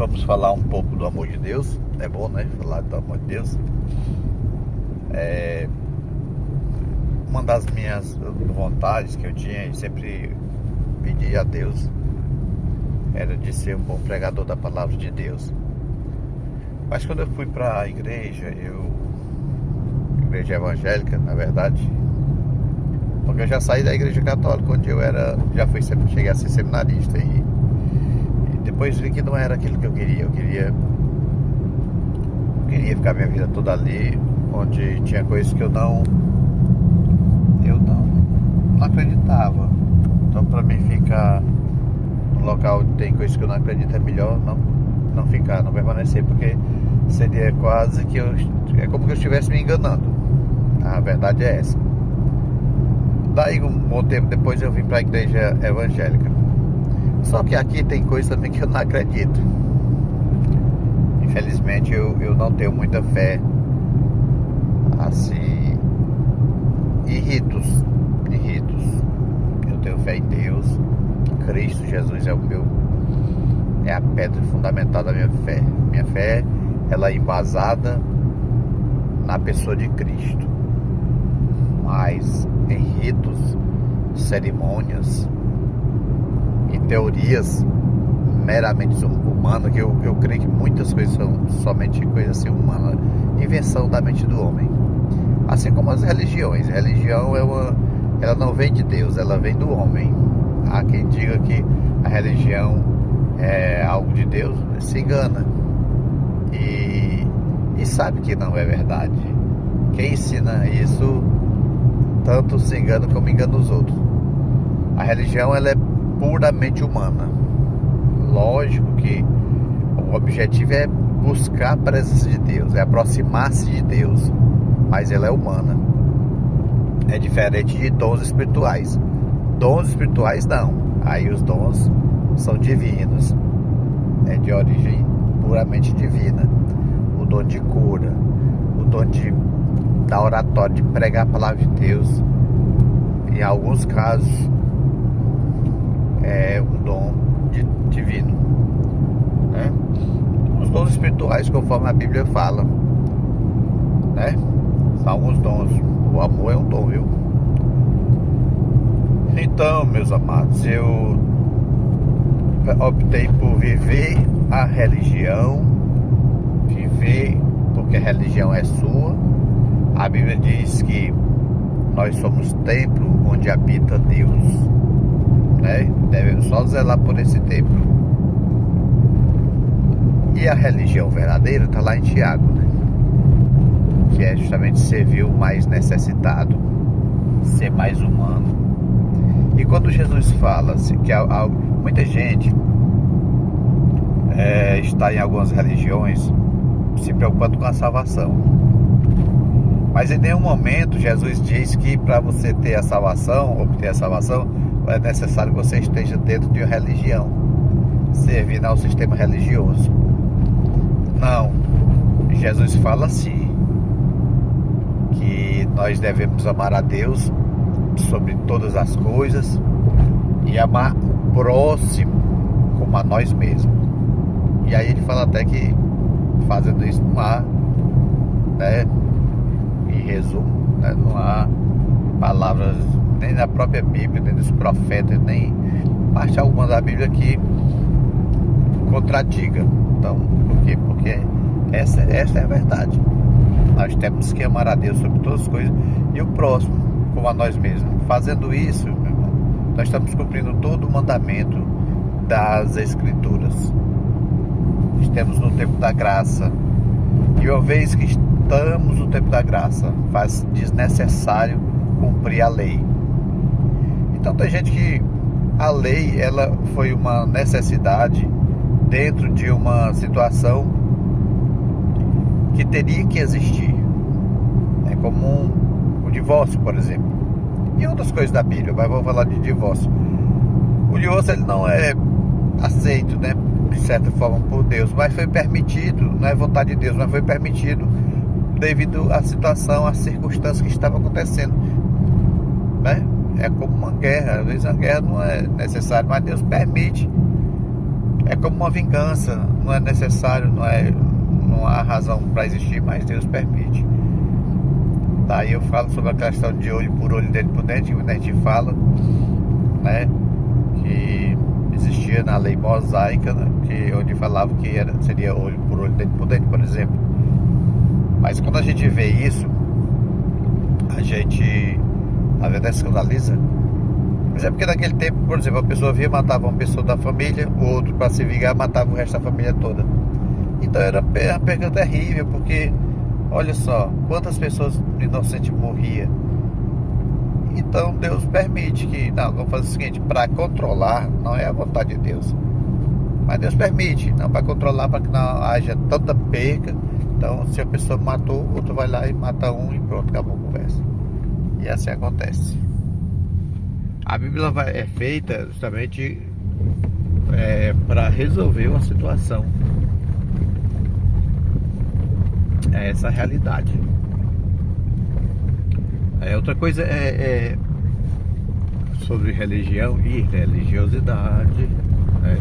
vamos falar um pouco do amor de Deus. É bom, né? Falar do amor de Deus. Uma das minhas vontades que eu tinha e sempre pedi a Deus era de ser um bom pregador da palavra de Deus. Mas quando eu fui para a igreja, igreja evangélica, na verdade, porque eu já saí da igreja católica, onde eu cheguei a ser seminarista e depois vi que não era aquilo que eu queria. Eu queria ficar minha vida toda ali, onde tinha coisas que eu não acreditava. Então, para mim ficar no local onde tem coisas que eu não acredito, é melhor não ficar, não permanecer, porque seria quase que é como que eu estivesse me enganando. A verdade é essa. Daí, um bom tempo depois, eu vim para a igreja evangélica. Só que aqui tem coisas também que eu não acredito. Infelizmente, eu não tenho muita fé assim em ritos. Eu tenho fé em Deus. Cristo Jesus é a pedra fundamental da minha fé. Minha fé, ela é embasada na pessoa de Cristo. Mas em ritos, cerimônias e teorias meramente humanas, que eu creio que muitas coisas são somente coisas assim humanas, invenção da mente do homem. Assim como as religiões. A religião ela não vem de Deus, ela vem do homem. Há quem diga que a religião é algo de Deus, se engana e sabe que não é verdade. Quem ensina isso tanto se engana como engana os outros. A religião, ela é puramente humana. Lógico que o objetivo é buscar a presença de Deus, é aproximar-se de Deus, mas ela é humana. É diferente de dons espirituais. Dons espirituais não. Aí os dons são divinos. É de origem puramente divina. O dom de cura, o dom da oratória, de pregar a palavra de Deus, em alguns casos é um dom divino, né? Os dons espirituais, conforme a Bíblia fala, né? São alguns dons. O amor é um dom, viu? Então, meus amados, eu optei por viver a religião, porque a religião é sua. A Bíblia diz que nós somos templo onde habita Deus, né? Devemos só zelar por esse templo. E a religião verdadeira está lá em Tiago, né? Que é justamente servir o mais necessitado, ser mais humano. E quando Jesus fala assim, que muita gente está em algumas religiões se preocupando com a salvação, mas em nenhum momento Jesus diz que para você ter a salvação, obter a salvação, é necessário que você esteja dentro de uma religião, servindo ao sistema religioso. Não. Jesus fala assim, que nós devemos amar a Deus sobre todas as coisas e amar o próximo como a nós mesmos. E aí ele fala até que fazendo isso não há, né, em resumo, né, não há palavras nem na própria Bíblia, nem dos profetas, nem parte alguma da Bíblia que contradiga. Então, por quê? Porque essa é a verdade. Nós temos que amar a Deus sobre todas as coisas e o próximo como a nós mesmos. Fazendo isso, meu irmão, nós estamos cumprindo todo o mandamento das Escrituras. Estamos no tempo da graça. E uma vez que estamos no tempo da graça, faz desnecessário cumprir a lei. Então tem gente que a lei, ela foi uma necessidade dentro de uma situação que teria que existir. É como o divórcio, por exemplo. E outras coisas da Bíblia, mas vou falar de divórcio. O divórcio, ele não é aceito, né, de certa forma por Deus, mas foi permitido, não é vontade de Deus, mas foi permitido devido à situação, às circunstâncias que estavam acontecendo, né? É como uma guerra. Às vezes a guerra não é necessária, mas Deus permite É como uma vingança, não é necessário, não há razão para existir, mas Deus permite. Daí eu falo sobre a questão de olho por olho, dente por dente, quando a gente fala, né, que existia na lei mosaica, né, onde falava que seria olho por olho, dente por dente, por exemplo. Mas quando a gente vê isso, a gente, na verdade, escandaliza. Mas é porque naquele tempo, por exemplo, a pessoa via, matava uma pessoa da família, o outro, para se vingar, matava o resto da família toda. Então era uma perda terrível, porque olha só, quantas pessoas inocentes morriam. Então Deus permite que, não, vamos fazer o seguinte, para controlar, não é a vontade de Deus, mas Deus permite, não, para controlar, para que não haja tanta perca. Então, se a pessoa matou, outro vai lá e mata um e pronto, acabou a conversa. E assim acontece. A Bíblia é feita justamente para resolver uma situação. É essa a realidade. Outra coisa é sobre religião e religiosidade, né?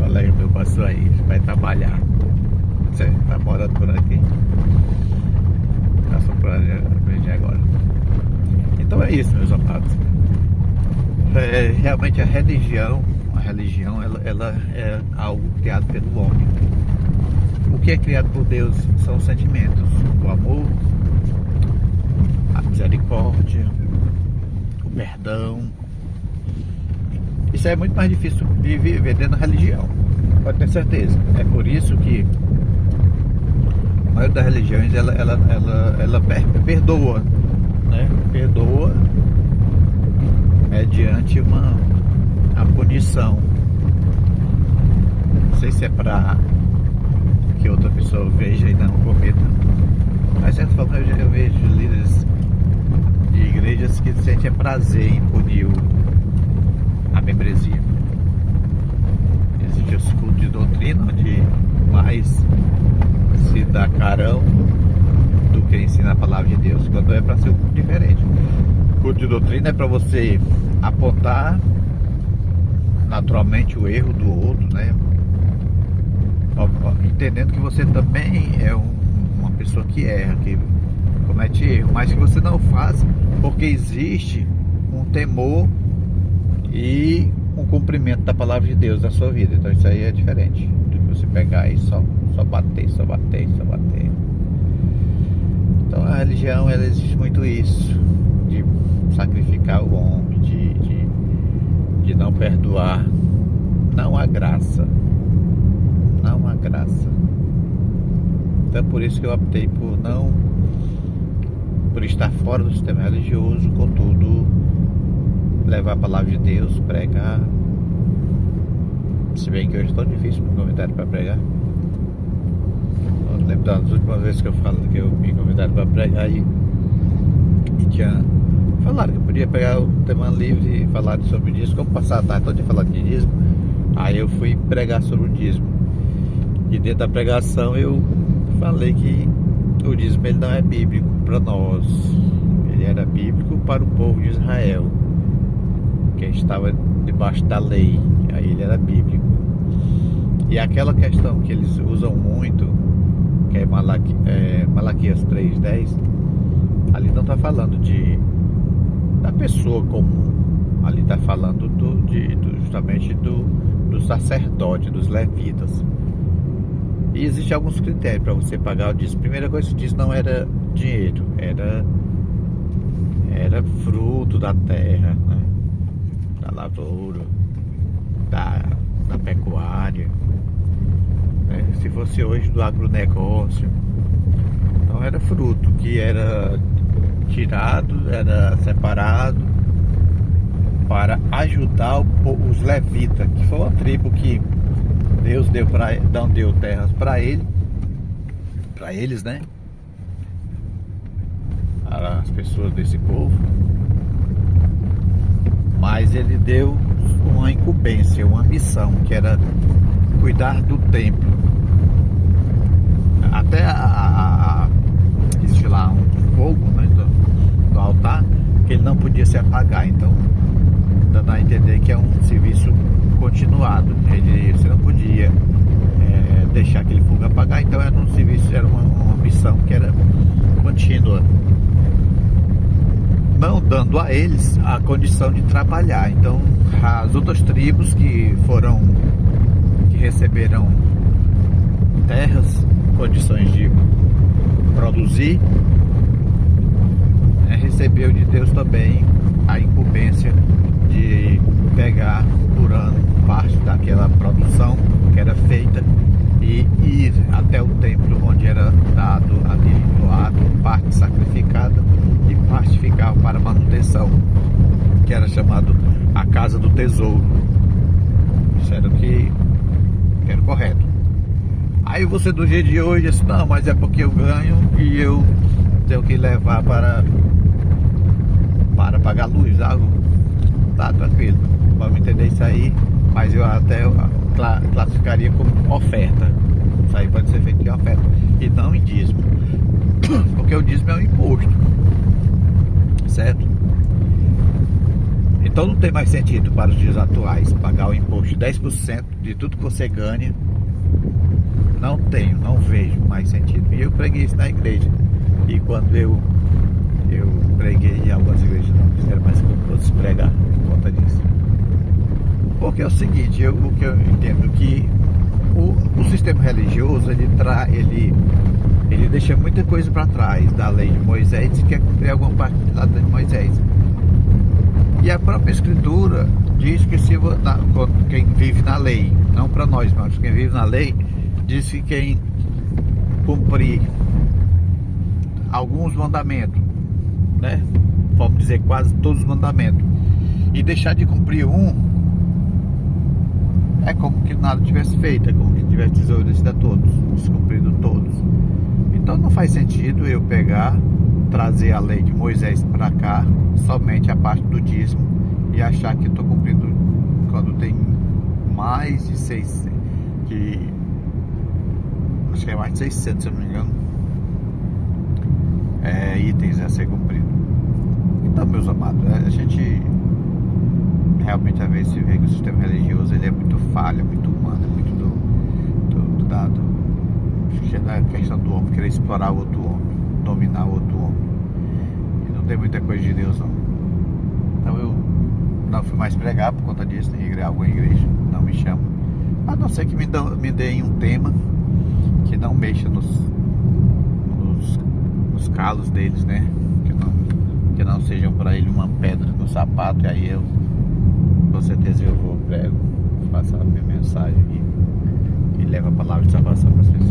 Olha aí o meu pastor aí, vai trabalhar. Você tá morando por aqui? Passou por ali agora. Então é isso, meus amados. Realmente a religião ela é algo criado pelo homem. O que é criado por Deus são os sentimentos, o amor, a misericórdia, o perdão. Isso é muito mais difícil de viver dentro da religião, pode ter certeza. É por isso que a maioria das religiões ela perdoa, né? Perdoa mediante a punição. Não sei se é para que outra pessoa veja e não cometa. Mas certa forma eu vejo líderes de igrejas que sentem prazer em punir a membresia. Existem os cultos de doutrina onde mais se dá carão do que ensina a palavra de Deus, quando é para ser um culto diferente. O culto de doutrina é para você apontar naturalmente o erro do outro, né? Entendendo que você também é uma pessoa que erra, que comete erro, mas que você não faz porque existe um temor e um cumprimento da palavra de Deus na sua vida. Então isso aí é diferente do que você pegar e só bater. Então a religião, ela existe muito isso, de sacrificar o homem, de não perdoar. Não há graça. Então por isso que eu optei por estar fora do sistema religioso, contudo levar a palavra de Deus, pregar. Se bem que hoje é tão difícil me convidar para pregar. Eu lembro das últimas vezes que eu me convidaram para pregar e tinha falado que eu podia pegar o tema livre e falar sobre dízimo, como passar a tarde toda falando de dízimo. Aí eu fui pregar sobre o dízimo. E dentro da pregação eu falei que o dízimo ele não é bíblico para nós. Ele era bíblico para o povo de Israel, que estava debaixo da lei. Aí ele era bíblico. E aquela questão que eles usam muito, que é Malaquias 3:10, ali não está falando da pessoa comum. Ali está falando justamente do sacerdote, dos levitas. E existem alguns critérios para você pagar o dízimo. Primeira coisa que diz, não era dinheiro, era fruto da terra, né? Da lavoura, da pecuária, né? Se fosse hoje do agronegócio, então era fruto que era tirado, era separado para ajudar os levitas, que foi uma tribo que Deus não deu terras para eles, né? Para as pessoas desse povo, mas ele deu uma incumbência, uma missão, que era cuidar do templo. Até existe lá um fogo, né, do altar, que ele não podia se apagar. Então dando a entender que é um serviço continuado. Você não podia deixar aquele fogo apagar, então era um serviço, era uma missão que era contínua, não dando a eles a condição de trabalhar. Então as outras tribos que receberam terras, condições de produzir, recebeu de Deus também a incumbência de pegar por ano parte daquela produção que era feita e ir até o templo onde era dado ali doado, parte sacrificada e parte ficava para manutenção, que era chamado a casa do tesouro. Isso era o que era correto. Aí você do dia de hoje disse, não, mas é porque eu ganho e eu tenho que levar para pagar luz, algo. Tá tranquilo, vamos entender isso aí, mas eu até classificaria como oferta. Isso aí pode ser feito em oferta e não em dízimo, porque o dízimo é um imposto, certo? Então não tem mais sentido para os dias atuais pagar o imposto de 10% de tudo que você ganha. Não vejo mais sentido. E eu preguei isso na igreja, e quando eu preguei em algumas igrejas, não quiseram mais que eu fosse pregar por conta disso. Porque é o seguinte, o que eu entendo que o sistema religioso ele deixa muita coisa para trás da lei de Moisés e quer cumprir alguma parte da lei de Moisés. E a própria escritura diz que quem vive na lei, não para nós, mas quem vive na lei, diz que quem cumprir alguns mandamentos, né? Vamos dizer quase todos os mandamentos, e deixar de cumprir um, é como que nada tivesse feito, é como que tivesse desobedecido a todos, descumprido todos. Então não faz sentido eu trazer a lei de Moisés para cá, somente a parte do dízimo, e achar que estou cumprindo quando tem mais de 600, acho que é mais de 600, se eu não me engano, itens a ser cumprido. Então, meus amados, a gente realmente às vezes se vê que o sistema religioso ele é muito falho, muito humano, muito da questão do homem querer explorar o outro homem, dominar o outro homem, e não tem muita coisa de Deus não. Então eu não fui mais pregar por conta disso, em alguma igreja não me chama, a não ser que me deem um tema que não mexa nos calos deles, né? Que não sejam para ele uma pedra no sapato. E aí com certeza eu vou prego, passar a minha mensagem e levo a palavra de salvação para as pessoas.